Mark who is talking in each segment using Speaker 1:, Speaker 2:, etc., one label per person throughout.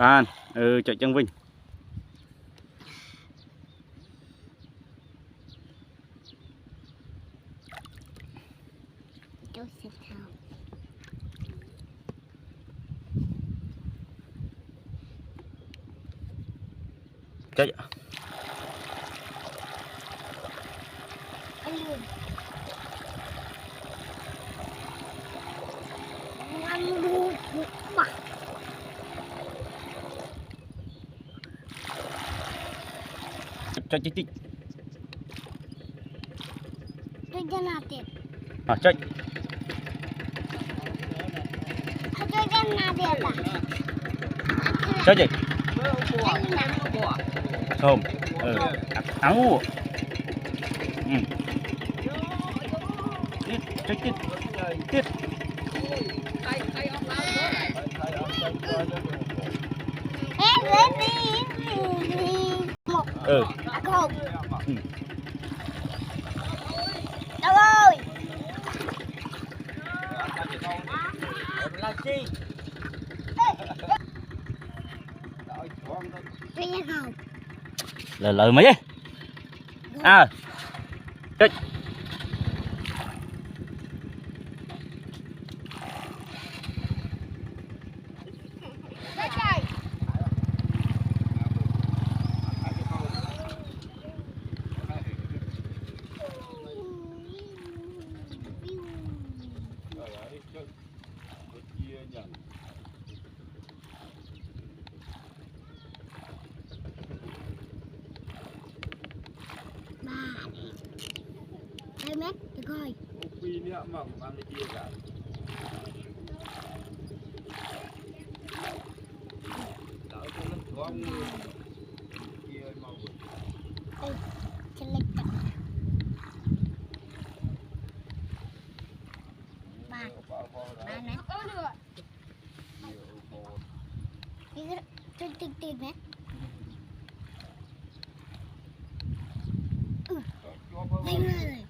Speaker 1: Bàn, chạy chân Vinh. Chạy. Chạy chạy chạy. Chạy. Chạy chạy. Không. Áo. Chạy tiếp. Tiếp.
Speaker 2: Không. Đâu ơi.
Speaker 1: Lời mấy ấy. Chạy.
Speaker 2: Đây mét, được rồi. Tiền mét. Đây rồi.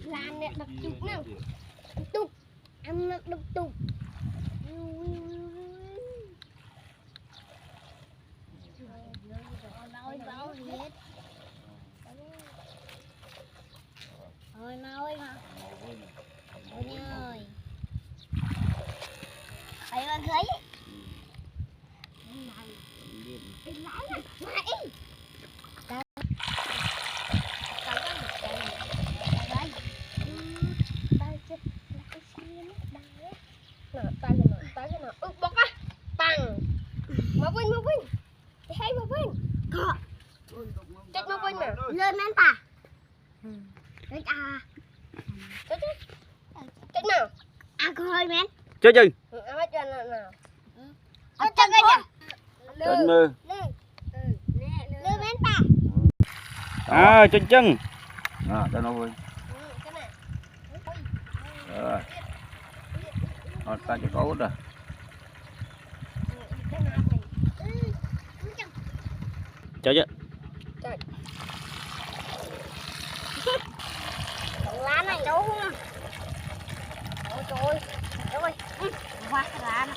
Speaker 2: Làm nè, đập tục nào. Tục. Em đập tục. Ôi mau ơi mà. Ôi ơi. Ấy mà thấy. Bóc á. Bằng. Mau Vinh. Hey mau Vinh. Có. Chết mau Vinh mà. Lên men ta. Chết chết nào. Coi men.
Speaker 1: Chơi chừng.
Speaker 2: Hết chân nào. Hết chân cái gì?
Speaker 1: Chân mơ.
Speaker 2: Lư men ta.
Speaker 1: Chân chân. Cho nó vui. Rồi. Ta cho có rồi. Chơi chứ.
Speaker 2: Lá này đâu không? Ôi trời ơi. Đâu rồi. Qua lá này.